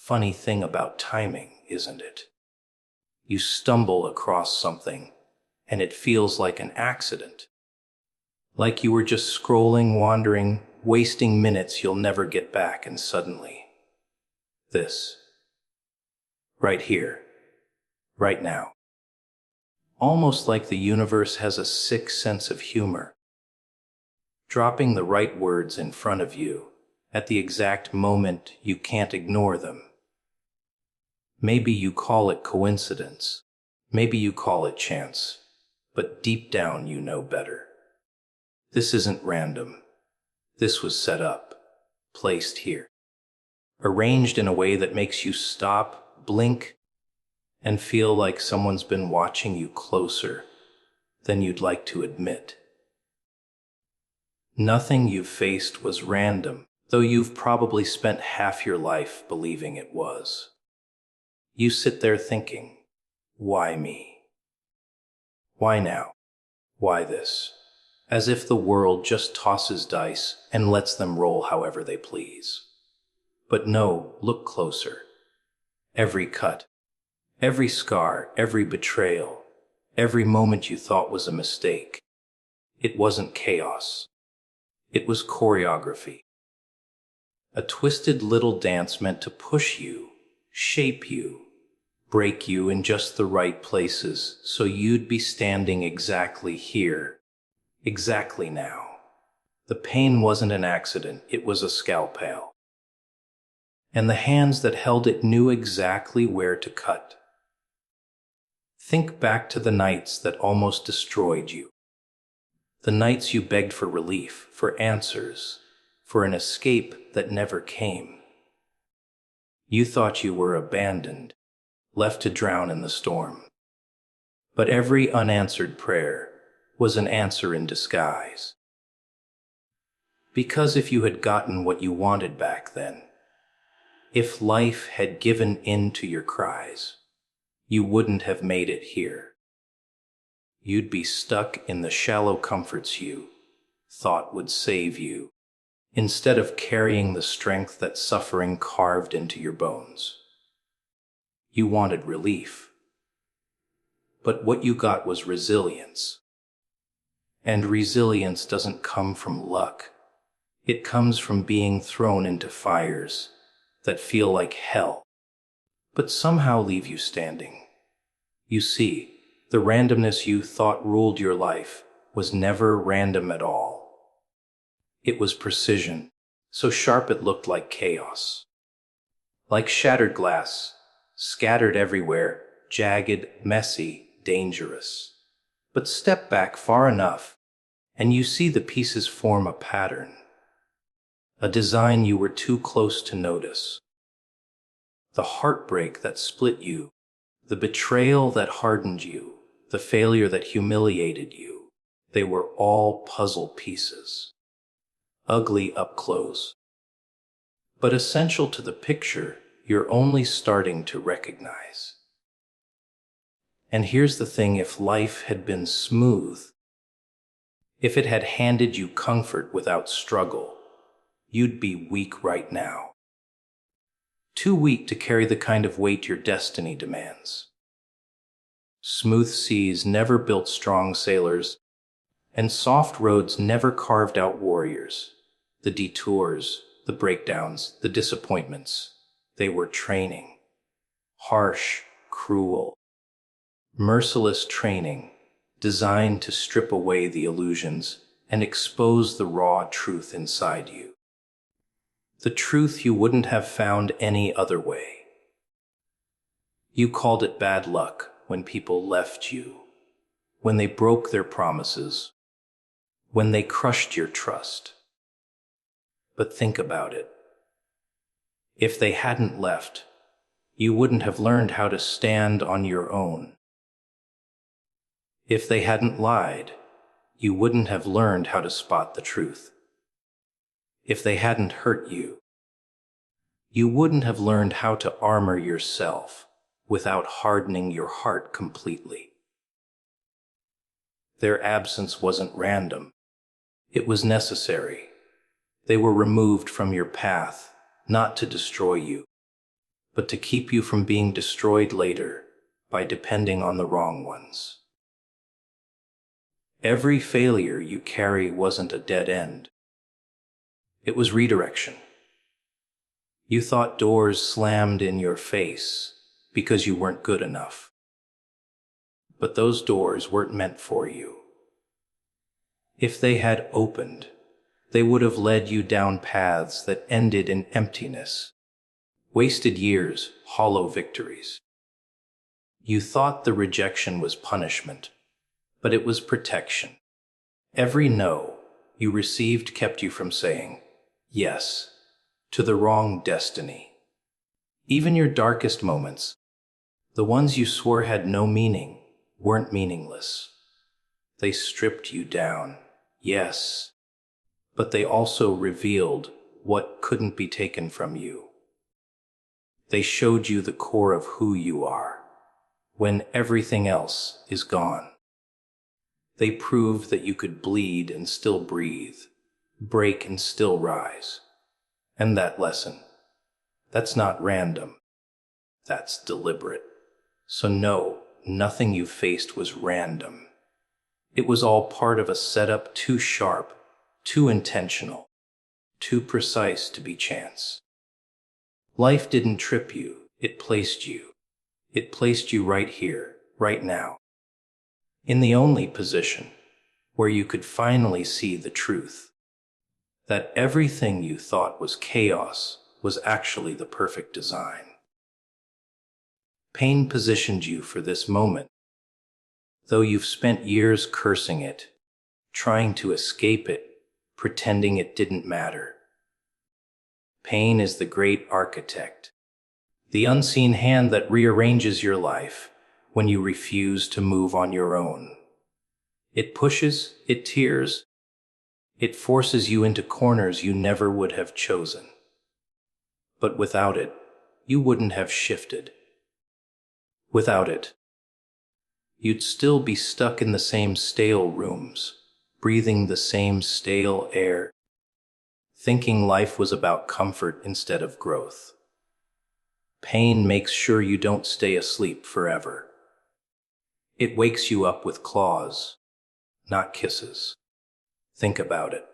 funny thing about timing, isn't it? You stumble across something, and it feels like an accident. Like you were just scrolling, wandering, wasting minutes you'll never get back, and suddenly, this. Right here. Right now. Almost like the universe has a sick sense of humor, dropping the right words in front of you at the exact moment you can't ignore them. Maybe you call it coincidence, maybe you call it chance, but deep down you know better. This isn't random. This was set up, placed here, arranged in a way that makes you stop, blink, and feel like someone's been watching you closer than you'd like to admit. Nothing you've faced was random, though you've probably spent half your life believing it was. You sit there thinking, why me? Why now? Why this? As if the world just tosses dice and lets them roll however they please. But no, look closer. Every cut, every scar, every betrayal, every moment you thought was a mistake. It wasn't chaos. It was choreography. A twisted little dance meant to push you, shape you, break you in just the right places so you'd be standing exactly here, exactly now. The pain wasn't an accident, it was a scalpel. And the hands that held it knew exactly where to cut. Think back to the nights that almost destroyed you. The nights you begged for relief, for answers, for an escape that never came. You thought you were abandoned, left to drown in the storm. But every unanswered prayer was an answer in disguise. Because if you had gotten what you wanted back then, if life had given in to your cries, you wouldn't have made it here. You'd be stuck in the shallow comforts you thought would save you, instead of carrying the strength that suffering carved into your bones. You wanted relief, but what you got was resilience. And resilience doesn't come from luck. It comes from being thrown into fires that feel like hell, but somehow leave you standing. You see, the randomness you thought ruled your life was never random at all. It was precision, so sharp it looked like chaos. Like shattered glass, scattered everywhere, jagged, messy, dangerous. But step back far enough, and you see the pieces form a pattern. A design you were too close to notice. The heartbreak that split you, the betrayal that hardened you, the failure that humiliated you, they were all puzzle pieces. Ugly up close, but essential to the picture you're only starting to recognize. And here's the thing, if life had been smooth, if it had handed you comfort without struggle, you'd be weak right now. Too weak to carry the kind of weight your destiny demands. Smooth seas never built strong sailors, and soft roads never carved out warriors. The detours, the breakdowns, the disappointments, they were training. Harsh, cruel, merciless training, designed to strip away the illusions and expose the raw truth inside you. The truth you wouldn't have found any other way. You called it bad luck when people left you, when they broke their promises, when they crushed your trust. But think about it. If they hadn't left, you wouldn't have learned how to stand on your own. If they hadn't lied, you wouldn't have learned how to spot the truth. If they hadn't hurt you, you wouldn't have learned how to armor yourself without hardening your heart completely. Their absence wasn't random. It was necessary. They were removed from your path, not to destroy you, but to keep you from being destroyed later by depending on the wrong ones. Every failure you carry wasn't a dead end. It was redirection. You thought doors slammed in your face because you weren't good enough. But those doors weren't meant for you. If they had opened, they would have led you down paths that ended in emptiness, wasted years, hollow victories. You thought the rejection was punishment, but it was protection. Every no you received kept you from saying yes to the wrong destiny. Even your darkest moments, the ones you swore had no meaning, weren't meaningless. They stripped you down, yes, but they also revealed what couldn't be taken from you. They showed you the core of who you are, when everything else is gone. They proved that you could bleed and still breathe, break and still rise. And that lesson, that's not random, that's deliberate. So no, nothing you faced was random. It was all part of a setup too sharp, too intentional, too precise to be chance. Life didn't trip you, it placed you. It placed you right here, right now, in the only position where you could finally see the truth, that everything you thought was chaos was actually the perfect design. Pain positioned you for this moment, though you've spent years cursing it, trying to escape it, pretending it didn't matter. Pain is the great architect, the unseen hand that rearranges your life when you refuse to move on your own. It pushes, it tears, it forces you into corners you never would have chosen. But without it, you wouldn't have shifted. Without it, you'd still be stuck in the same stale rooms, breathing the same stale air, thinking life was about comfort instead of growth. Pain makes sure you don't stay asleep forever. It wakes you up with claws, not kisses. Think about it.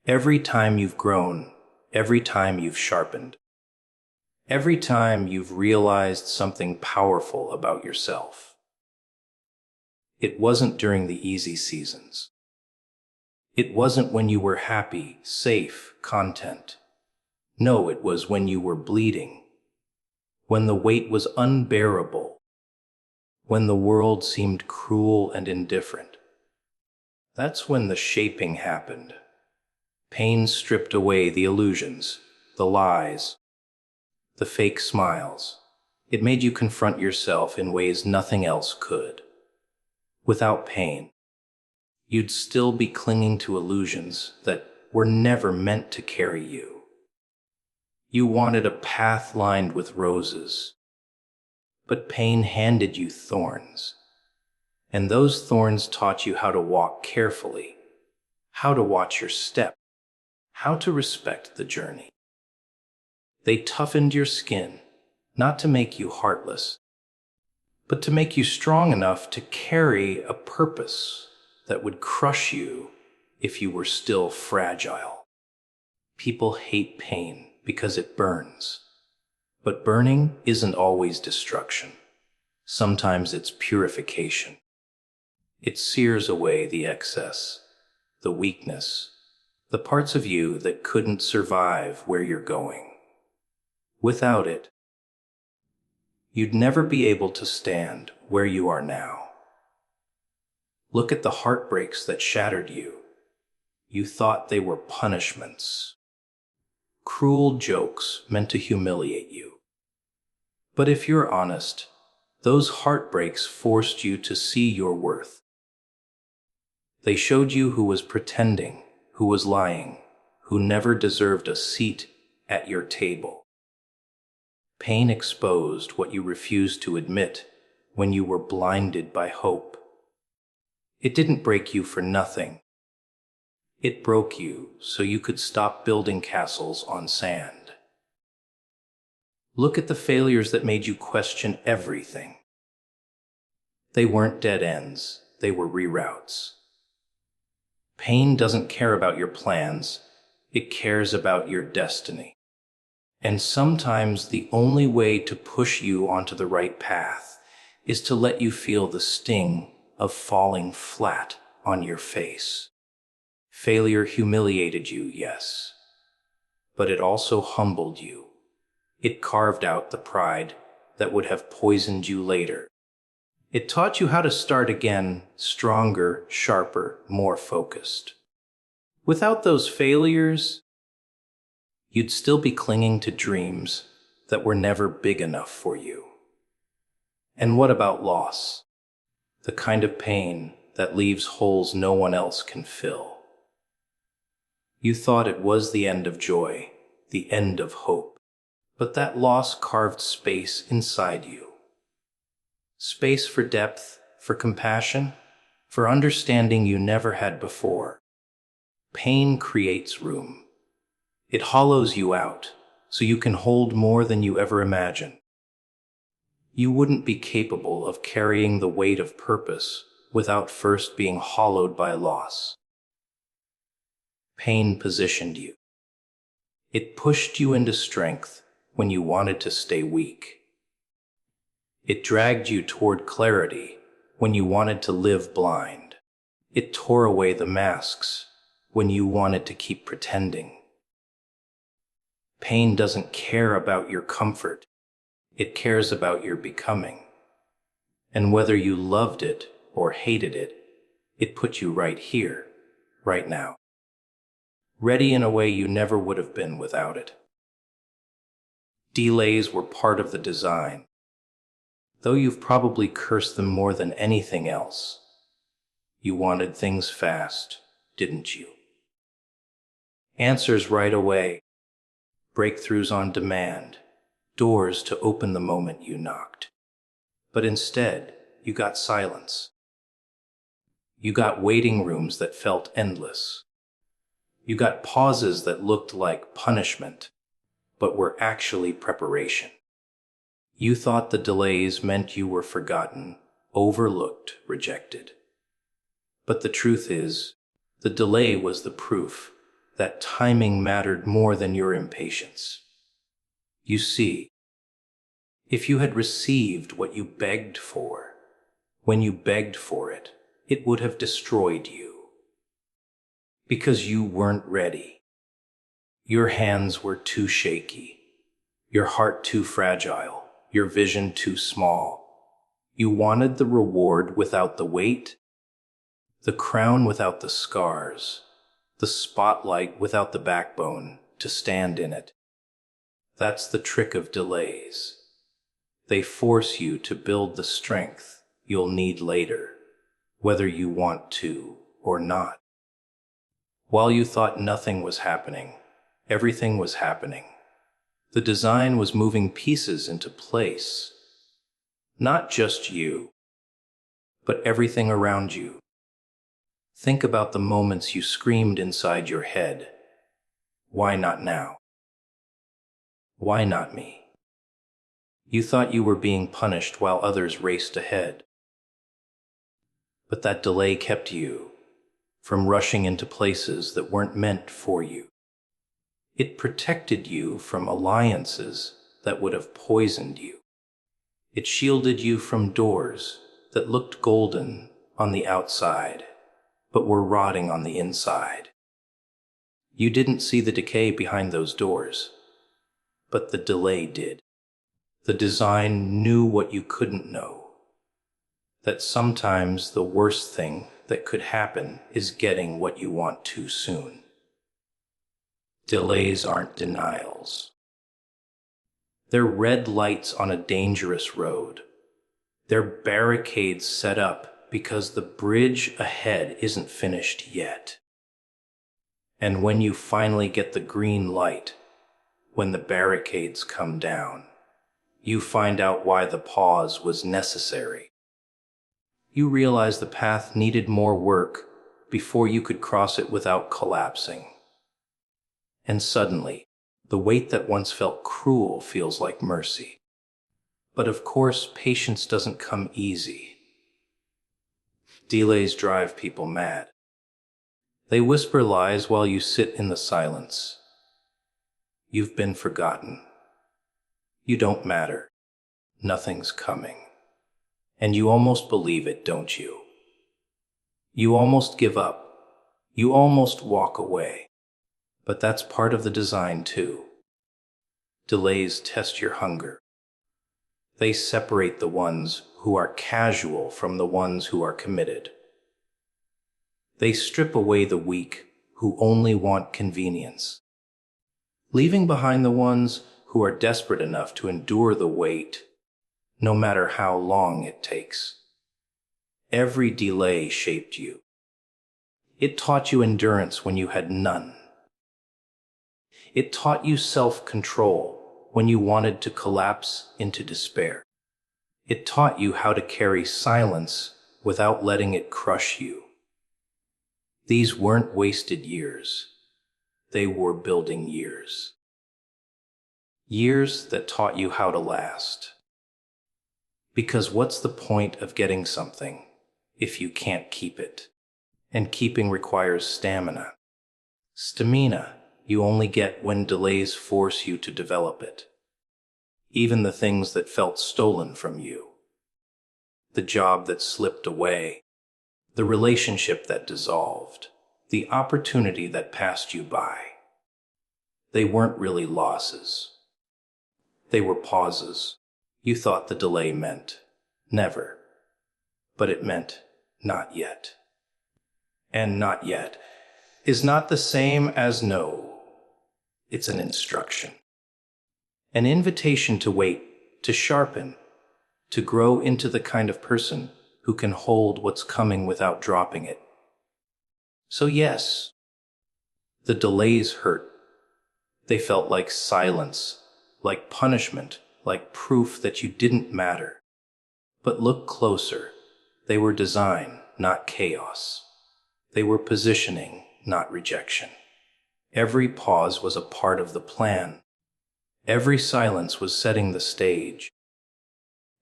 Every time you've grown, every time you've sharpened, every time you've realized something powerful about yourself. It wasn't during the easy seasons. It wasn't when you were happy, safe, content. No, it was when you were bleeding, when the weight was unbearable, when the world seemed cruel and indifferent. That's when the shaping happened. Pain stripped away the illusions, the lies, the fake smiles. It made you confront yourself in ways nothing else could. Without pain, you'd still be clinging to illusions that were never meant to carry you. You wanted a path lined with roses, but pain handed you thorns. And those thorns taught you how to walk carefully, how to watch your step, how to respect the journey. They toughened your skin, not to make you heartless, but to make you strong enough to carry a purpose that would crush you if you were still fragile. People hate pain because it burns. But burning isn't always destruction. Sometimes it's purification. It sears away the excess, the weakness, the parts of you that couldn't survive where you're going. Without it, you'd never be able to stand where you are now. Look at the heartbreaks that shattered you. You thought they were punishments, cruel jokes meant to humiliate you. But if you're honest, those heartbreaks forced you to see your worth. They showed you who was pretending, who was lying, who never deserved a seat at your table. Pain exposed what you refused to admit when you were blinded by hope. It didn't break you for nothing. It broke you so you could stop building castles on sand. Look at the failures that made you question everything. They weren't dead ends, they were reroutes. Pain doesn't care about your plans, it cares about your destiny. And sometimes the only way to push you onto the right path is to let you feel the sting of falling flat on your face. Failure humiliated you, yes, but it also humbled you. It carved out the pride that would have poisoned you later. It taught you how to start again, stronger, sharper, more focused. Without those failures, you'd still be clinging to dreams that were never big enough for you. And what about loss? The kind of pain that leaves holes no one else can fill. You thought it was the end of joy, the end of hope, but that loss carved space inside you. Space for depth, for compassion, for understanding you never had before. Pain creates room. It hollows you out so you can hold more than you ever imagined. You wouldn't be capable of carrying the weight of purpose without first being hollowed by loss. Pain positioned you. It pushed you into strength when you wanted to stay weak. It dragged you toward clarity when you wanted to live blind. It tore away the masks when you wanted to keep pretending. Pain doesn't care about your comfort. It cares about your becoming. And whether you loved it or hated it, it put you right here, right now. Ready in a way you never would have been without it. Delays were part of the design, though you've probably cursed them more than anything else. You wanted things fast, didn't you? Answers right away, breakthroughs on demand, doors to open the moment you knocked. But instead, you got silence. You got waiting rooms that felt endless. You got pauses that looked like punishment, but were actually preparation. You thought the delays meant you were forgotten, overlooked, rejected. But the truth is, the delay was the proof that timing mattered more than your impatience. You see, if you had received what you begged for, when you begged for it, it would have destroyed you. Because you weren't ready. Your hands were too shaky, your heart too fragile, your vision too small. You wanted the reward without the weight, the crown without the scars, the spotlight without the backbone to stand in it. That's the trick of delays. They force you to build the strength you'll need later, whether you want to or not. While you thought nothing was happening, everything was happening. The design was moving pieces into place. Not just you, but everything around you. Think about the moments you screamed inside your head. Why not now? Why not me? You thought you were being punished while others raced ahead. But that delay kept you from rushing into places that weren't meant for you. It protected you from alliances that would have poisoned you. It shielded you from doors that looked golden on the outside, but were rotting on the inside. You didn't see the decay behind those doors, but the delay did. The design knew what you couldn't know, that sometimes the worst thing that could happen is getting what you want too soon. Delays aren't denials. They're red lights on a dangerous road. They're barricades set up because the bridge ahead isn't finished yet. And when you finally get the green light, when the barricades come down, you find out why the pause was necessary. You realize the path needed more work before you could cross it without collapsing. And suddenly, The wait that once felt cruel feels like mercy. But of course, patience doesn't come easy. Delays drive people mad. They whisper lies while you sit in the silence. You've been forgotten. You don't matter. Nothing's coming. And you almost believe it, don't you? You almost give up. You almost walk away. But that's part of the design too. Delays test your hunger. They separate the ones who are casual from the ones who are committed. They strip away the weak who only want convenience, leaving behind the ones who are desperate enough to endure the wait, no matter how long it takes. Every delay shaped you. It taught you endurance when you had none. It taught you self-control when you wanted to collapse into despair. It taught you how to carry silence without letting it crush you. These weren't wasted years. They were building years. Years that taught you how to last. Because what's the point of getting something if you can't keep it? And keeping requires stamina. Stamina you only get when delays force you to develop it. Even the things that felt stolen from you. The job that slipped away. The relationship that dissolved. The opportunity that passed you by. They weren't really losses. They were pauses. You thought the delay meant never. But it meant not yet. And not yet is not the same as no. It's an instruction. An invitation to wait, to sharpen, to grow into the kind of person who can hold what's coming without dropping it. So yes, the delays hurt. They felt like silence, like punishment, like proof that you didn't matter. But look closer. They were design, not chaos. They were positioning, not rejection. Every pause was a part of the plan. Every silence was setting the stage.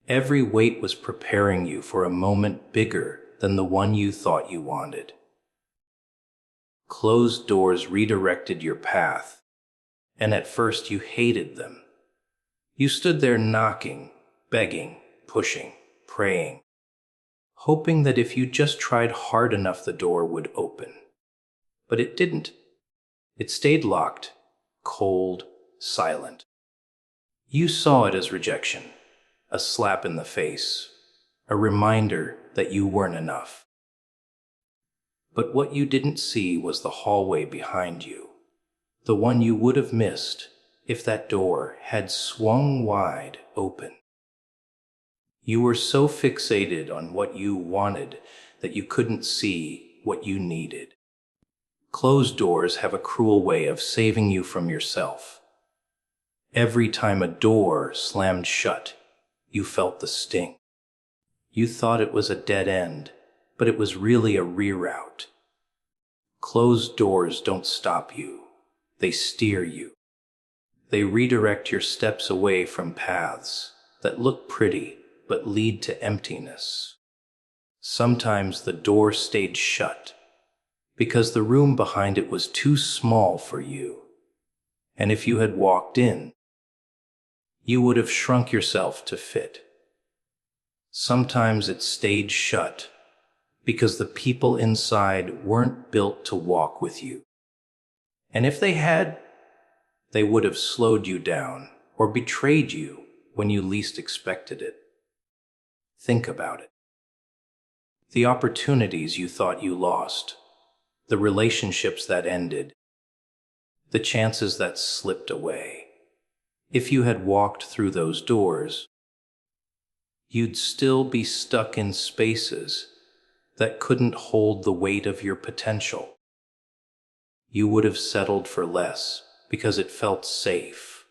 Every wait was preparing you for a moment bigger than the one you thought you wanted. Closed doors redirected your path, and at first you hated them. You stood there knocking, begging, pushing, praying, hoping that if you just tried hard enough the door would open. But it didn't. It stayed locked, cold, silent. You saw it as rejection, a slap in the face, a reminder that you weren't enough. But what you didn't see was the hallway behind you, the one you would have missed if that door had swung wide open. You were so fixated on what you wanted that you couldn't see what you needed. Closed doors have a cruel way of saving you from yourself. Every time a door slammed shut, you felt the sting. You thought it was a dead end, but it was really a reroute. Closed doors don't stop you. They steer you. They redirect your steps away from paths that look pretty but lead to emptiness. Sometimes the door stayed shut because the room behind it was too small for you. And if you had walked in, you would have shrunk yourself to fit. Sometimes it stayed shut because the people inside weren't built to walk with you. And if they had, they would have slowed you down or betrayed you when you least expected it. Think about it. The opportunities you thought you lost, the relationships that ended, the chances that slipped away. If you had walked through those doors, you'd still be stuck in spaces that couldn't hold the weight of your potential. You would have settled for less because it felt safe,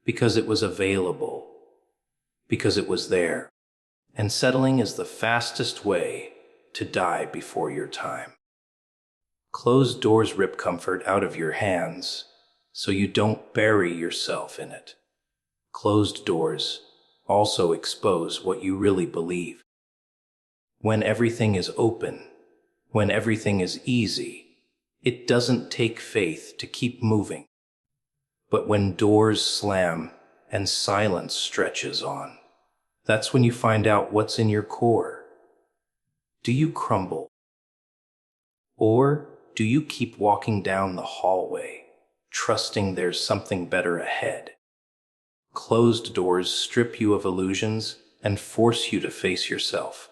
because it was available, because it was there. And settling is the fastest way to die before your time. Closed doors rip comfort out of your hands so you don't bury yourself in it. Closed doors also expose what you really believe. When everything is open, when everything is easy, it doesn't take faith to keep moving. But when doors slam and silence stretches on, that's when you find out what's in your core. Do you crumble? Or do you keep walking down the hallway, trusting there's something better ahead? Closed doors strip you of illusions and force you to face yourself.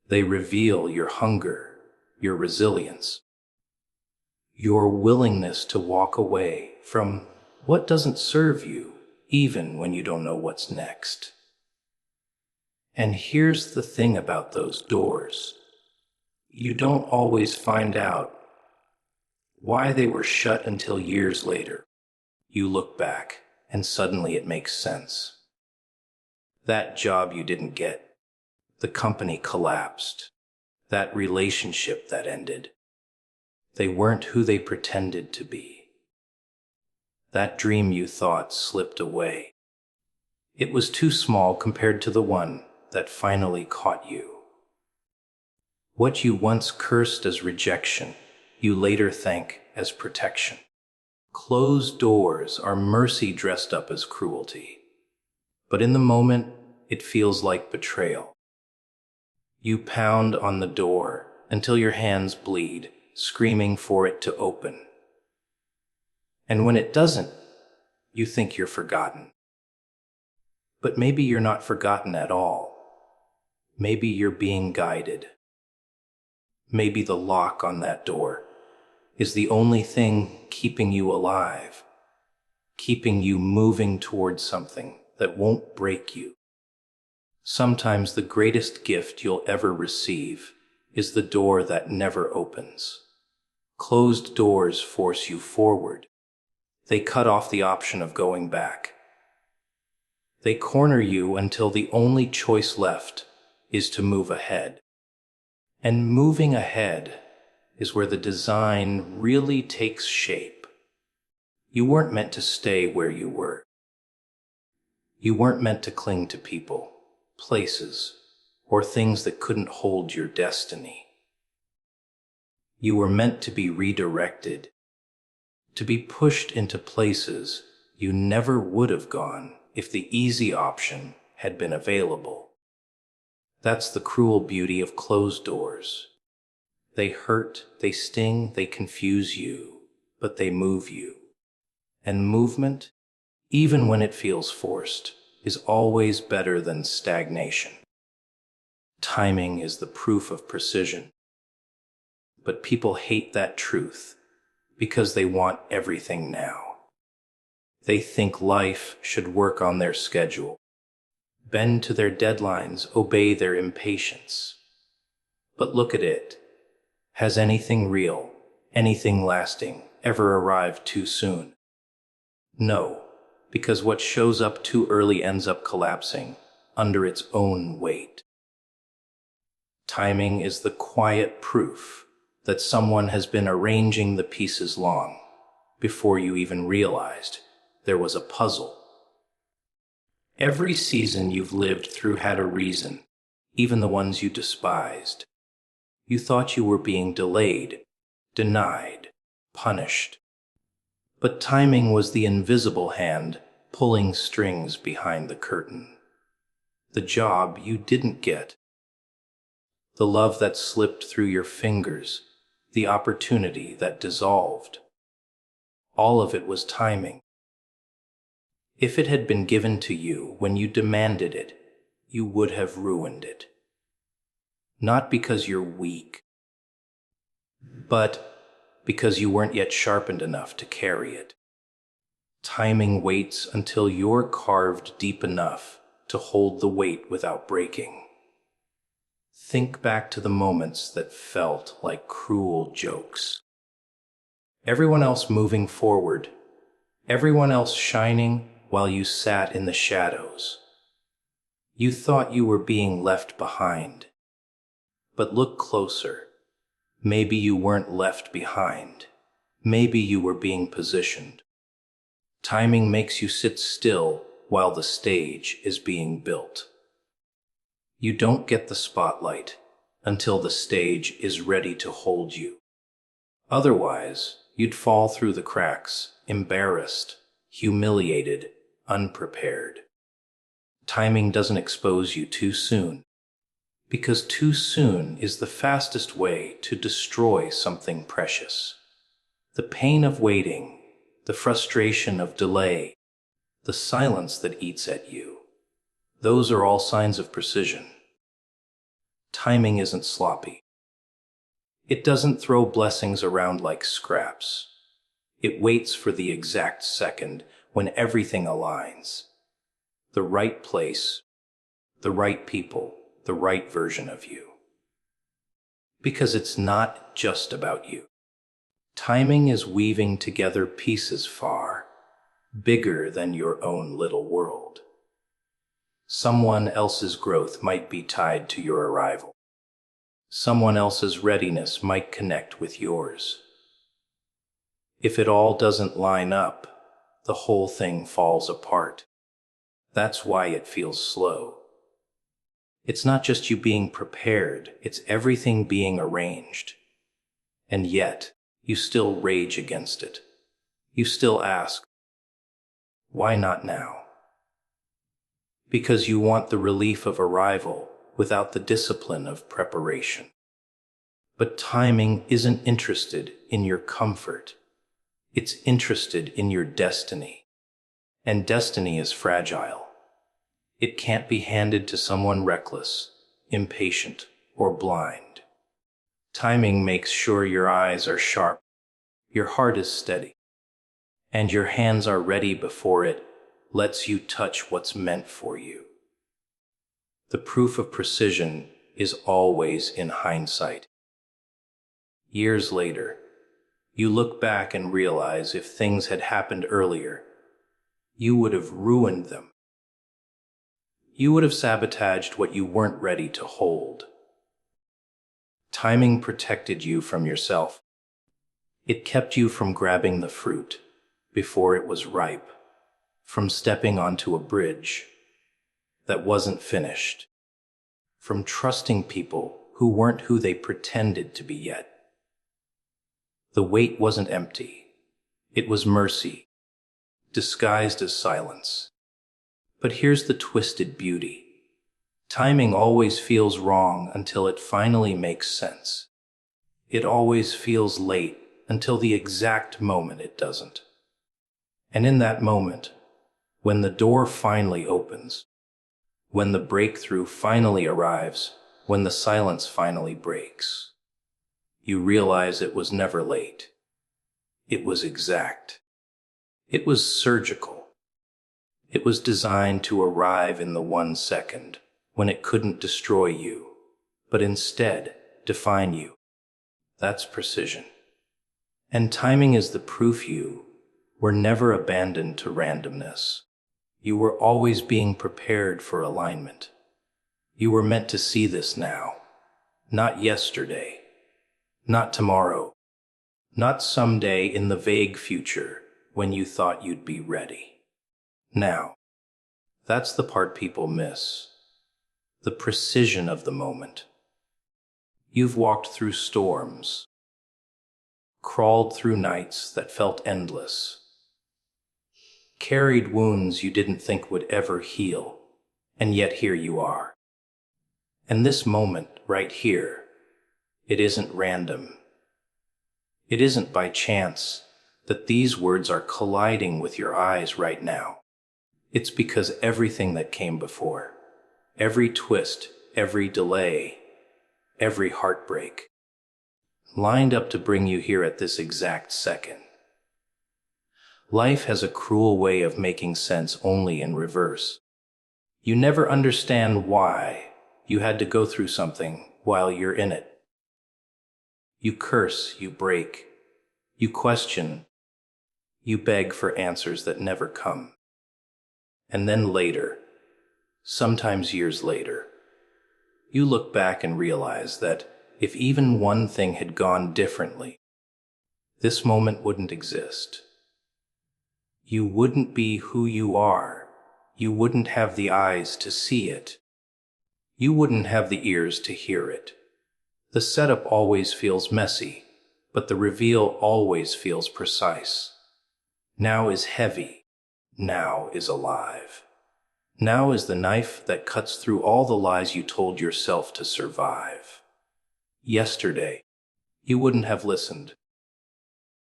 They reveal your hunger, your resilience, your willingness to walk away from what doesn't serve you, even when you don't know what's next. And here's the thing about those doors. You don't always find out why they were shut until years later. You look back, and suddenly it makes sense. That job you didn't get, the company collapsed, that relationship that ended. They weren't who they pretended to be. That dream you thought slipped away. It was too small compared to the one that finally caught you. What you once cursed as rejection, you later thank as protection. Closed doors are mercy dressed up as cruelty. But in the moment, it feels like betrayal. You pound on the door until your hands bleed, screaming for it to open. And when it doesn't, you think you're forgotten. But maybe you're not forgotten at all. Maybe you're being guided. Maybe the lock on that door is the only thing keeping you alive, keeping you moving towards something that won't break you. Sometimes the greatest gift you'll ever receive is the door that never opens. Closed doors force you forward. They cut off the option of going back. They corner you until the only choice left is to move ahead. And moving ahead is where the design really takes shape. You weren't meant to stay where you were. You weren't meant to cling to people, places, or things that couldn't hold your destiny. You were meant to be redirected, to be pushed into places you never would have gone if the easy option had been available. That's the cruel beauty of closed doors. They hurt, they sting, they confuse you, but they move you. And movement, even when it feels forced, is always better than stagnation. Timing is the proof of precision. But people hate that truth because they want everything now. They think life should work on their schedule, bend to their deadlines, obey their impatience. But look at it. Has anything real, anything lasting, ever arrived too soon? No, because what shows up too early ends up collapsing under its own weight. Timing is the quiet proof that someone has been arranging the pieces long before you even realized there was a puzzle. Every season you've lived through had a reason, even the ones you despised. You thought you were being delayed, denied, punished. But timing was the invisible hand pulling strings behind the curtain. The job you didn't get, the love that slipped through your fingers, the opportunity that dissolved. All of it was timing. If it had been given to you when you demanded it, you would have ruined it. Not because you're weak, but because you weren't yet sharpened enough to carry it. Timing waits until you're carved deep enough to hold the weight without breaking. Think back to the moments that felt like cruel jokes. Everyone else moving forward, everyone else shining while you sat in the shadows. You thought you were being left behind. But look closer. Maybe you weren't left behind. Maybe you were being positioned. Timing makes you sit still while the stage is being built. You don't get the spotlight until the stage is ready to hold you. Otherwise, you'd fall through the cracks, embarrassed, humiliated, unprepared. Timing doesn't expose you too soon, because too soon is the fastest way to destroy something precious. The pain of waiting, the frustration of delay, the silence that eats at you, those are all signs of precision. Timing isn't sloppy. It doesn't throw blessings around like scraps. It waits for the exact second when everything aligns. The right place, the right people, the right version of you. Because it's not just about you. Timing is weaving together pieces far bigger than your own little world. Someone else's growth might be tied to your arrival. Someone else's readiness might connect with yours. If it all doesn't line up, the whole thing falls apart. That's why it feels slow. It's not just you being prepared, it's everything being arranged. And yet, you still rage against it. You still ask, why not now? Because you want the relief of arrival without the discipline of preparation. But timing isn't interested in your comfort. It's interested in your destiny. And destiny is fragile. It can't be handed to someone reckless, impatient, or blind. Timing makes sure your eyes are sharp, your heart is steady, and your hands are ready before it lets you touch what's meant for you. The proof of precision is always in hindsight. Years later, you look back and realize if things had happened earlier, you would have ruined them. You would have sabotaged what you weren't ready to hold. Timing protected you from yourself. It kept you from grabbing the fruit before it was ripe, from stepping onto a bridge that wasn't finished, from trusting people who weren't who they pretended to be yet. The wait wasn't empty. It was mercy, disguised as silence. But here's the twisted beauty. Timing always feels wrong until it finally makes sense. It always feels late until the exact moment it doesn't. And in that moment, when the door finally opens, when the breakthrough finally arrives, when the silence finally breaks, you realize it was never late. It was exact. It was surgical. It was designed to arrive in the 1 second when it couldn't destroy you, but instead define you. That's precision. And timing is the proof you were never abandoned to randomness. You were always being prepared for alignment. You were meant to see this now, not yesterday, not tomorrow, not someday in the vague future when you thought you'd be ready. Now, that's the part people miss. The precision of the moment. You've walked through storms, crawled through nights that felt endless, carried wounds you didn't think would ever heal, and yet here you are. And this moment right here, it isn't random. It isn't by chance that these words are colliding with your eyes right now. It's because everything that came before, every twist, every delay, every heartbreak, lined up to bring you here at this exact second. Life has a cruel way of making sense only in reverse. You never understand why you had to go through something while you're in it. You curse, you break, you question, you beg for answers that never come. And then later, sometimes years later, you look back and realize that if even one thing had gone differently, this moment wouldn't exist. You wouldn't be who you are. You wouldn't have the eyes to see it. You wouldn't have the ears to hear it. The setup always feels messy, but the reveal always feels precise. Now is heavy. Now is alive. Now is the knife that cuts through all the lies you told yourself to survive. Yesterday, you wouldn't have listened.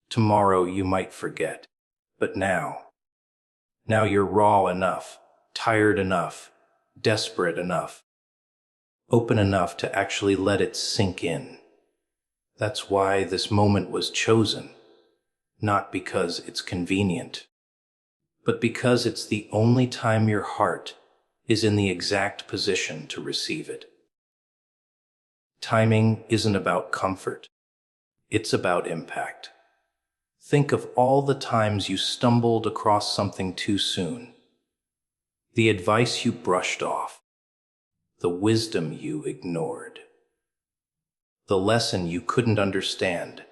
Tomorrow you might forget. But now you're raw enough, tired enough, desperate enough, open enough to actually let it sink in. That's why this moment was chosen, not because it's convenient, but because it's the only time your heart is in the exact position to receive it. Timing isn't about comfort. It's about impact. Think of all the times you stumbled across something too soon, the advice you brushed off, the wisdom you ignored, the lesson you couldn't understand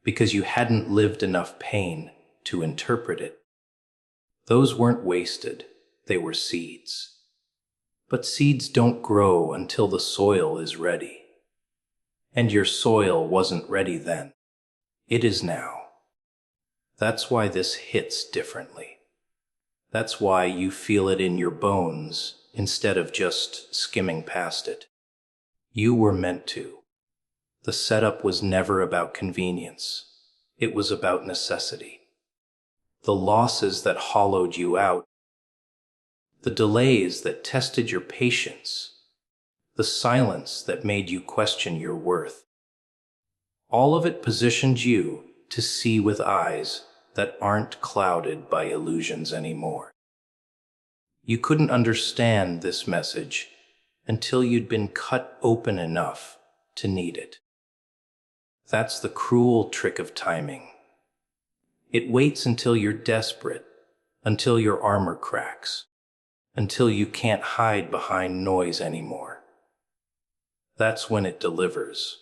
because you hadn't lived enough pain to interpret it. Those weren't wasted, they were seeds. But seeds don't grow until the soil is ready. And your soil wasn't ready then. It is now. That's why this hits differently. That's why you feel it in your bones instead of just skimming past it. You were meant to. The setup was never about convenience. It was about necessity. The losses that hollowed you out, the delays that tested your patience, the silence that made you question your worth. All of it positioned you to see with eyes that aren't clouded by illusions anymore. You couldn't understand this message until you'd been cut open enough to need it. That's the cruel trick of timing. It waits until you're desperate, until your armor cracks, until you can't hide behind noise anymore. That's when it delivers.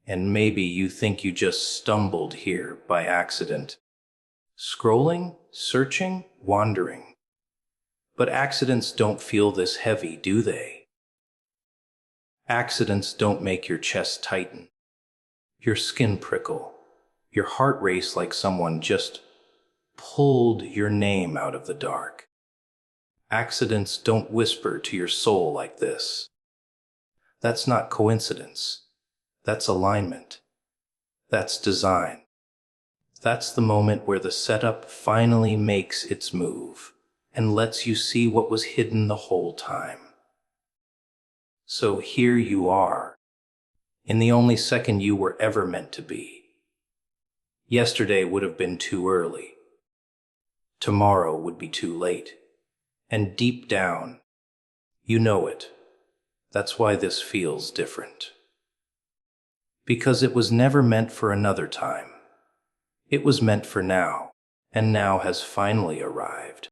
And maybe you think you just stumbled here by accident. Scrolling, searching, wandering. But accidents don't feel this heavy, do they? Accidents don't make your chest tighten, your skin prickle, your heart race like someone just pulled your name out of the dark. Accidents don't whisper to your soul like this. That's not coincidence. That's alignment. That's design. That's the moment where the setup finally makes its move and lets you see what was hidden the whole time. So here you are, in the only second you were ever meant to be. Yesterday would have been too early. Tomorrow would be too late. And deep down, you know it. That's why this feels different. Because it was never meant for another time. It was meant for now, and now has finally arrived.